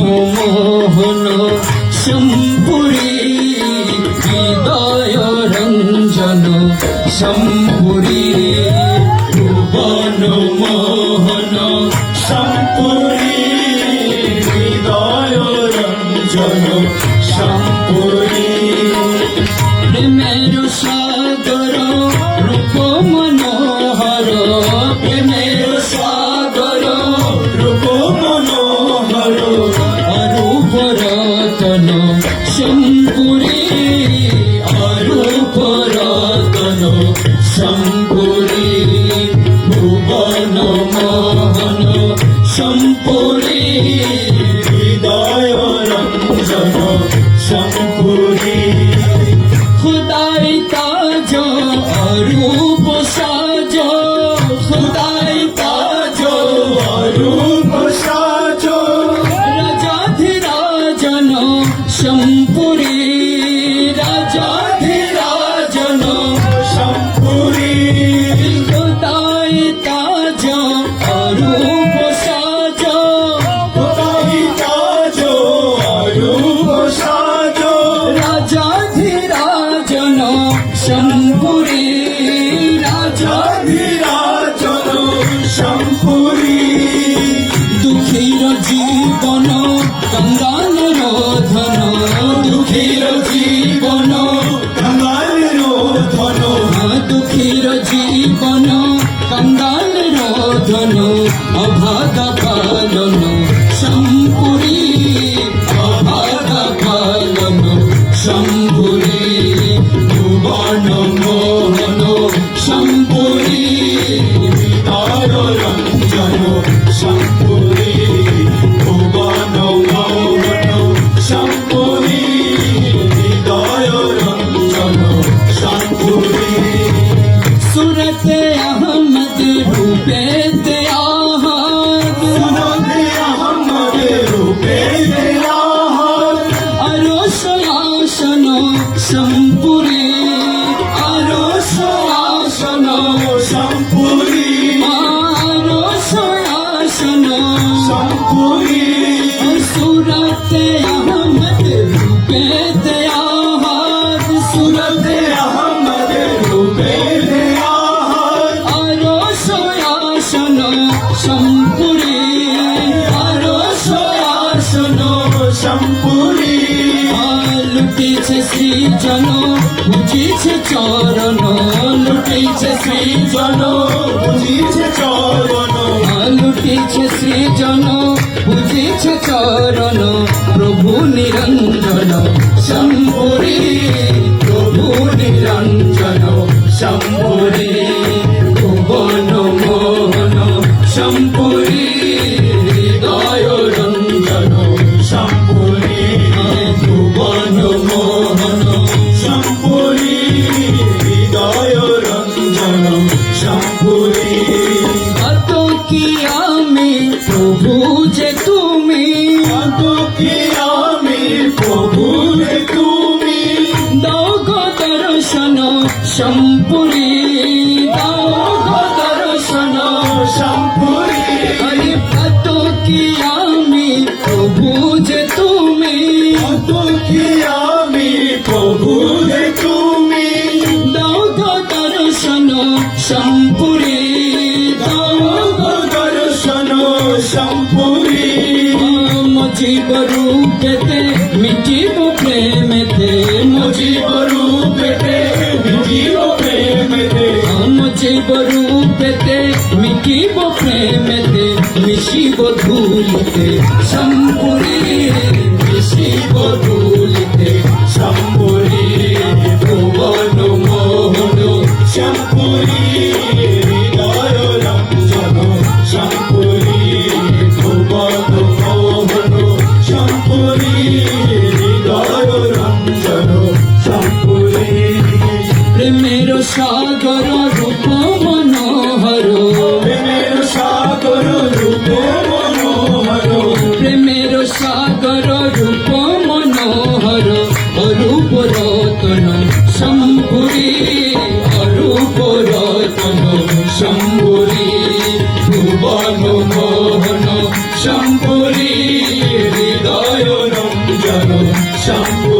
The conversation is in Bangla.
মোহন শম্পুরি হৃদয় রঞ্জন শম্পুরি ভুবন মোহন শম্পুরি হৃদয় রঞ্জন শম্পুরি প্রেমের সাগর রূপ মনোহর প্রেমের সাগর রূপ মনোহর অরূপ রতন শম্পুরি অরূপ রতন শম্পুরি ভুবন মোহন শম্পুরি হৃদয় রঞ্জন শম্পুরি खुदाई ताजो अरूप साजो खुदाई ताजो अरूप साजो राजाधिराजन शम्पुरी राजाधिराजन शम्पुरी खुदाई ताजो अरूप साजो खुदाई ताजो अरूप साजो राजाधिराजन शम्पुरी राजाधिराजन शम्पुरी दुखीर जीवन कंगाल रोधन दुखीर जीवन कंगाल रोधन दुखीर जीवन कंगाल रोधन अभागा पालन शम्पुरी अभागा पालन शम्पुरी भुवन मोहन शम्पुरी हृदय रञ्जन शम्पुरी भुवन मोहन शम्पुरी हृदय रञ्जन शम्पुरी सूरत अहमद रूपे सूरत अहमद रूपे आसन शम्पुरी आरोस आसन शम्पुरी आरोस आसन शम्पुरी सूरत अहमद रूपे दयाहद सूरत अहमद रूपे दयाहद आरोस आसन शम्पुरी आरोस आसन शम्पुरी लुटिছে শ্রীজন বুঝিছে চরণ লুটিছে শ্রীজন বুঝিছে চরণ লুটিছে শ্রীজন বুঝিছে চরণ প্রভু নিরঞ্জন শম্পুরি প্রভু নিরঞ্জন শম্পুরি ভুবন মোহন শম্পুরি হৃদয় রঞ্জন শম্পুরি ভুবন মোহন শম্পুরি হৃদয় রঞ্জন শম্পুরি কত কি আমি প্রভু যে তুমি কত কি আমি প্রভু যে তুমি দাও গো দর্শন শম্পুরি দাও গো দর্শন শম্পুরি আরে কত কি আমি প্রভু যে তুমি কত কি আমি প্রভু যে তুমি দাও গো দর্শন শম্পুরি দাও গো দর্শন শম্পুরি মজিব রূপেতে মিটিব প্রেমেতে মজিব রূপেতে মিটিব প্রেমেতে মজিব রূপেতে মিটিব প্রেমেতে মিশিব ধুলিতে শম্পুরি মিশিব ধুলিতে শম্পুরি ভুবন মোহন শম্পুরি হৃদয় রঞ্জন শম্পুরি ভুবন মোহন শম্পুরি হৃদয় রঞ্জন শম্পুরি প্রেমের সাগর রূপ মনোহর প্রেমের সাগর রূপ মনোহর প্রেমের সাগর রূপ মনোহর অরূপ রতন শম্পুরি অরূপ রতন শম্পুরি ভুবন মোহন শম্পুরি হৃদয় শম্ভু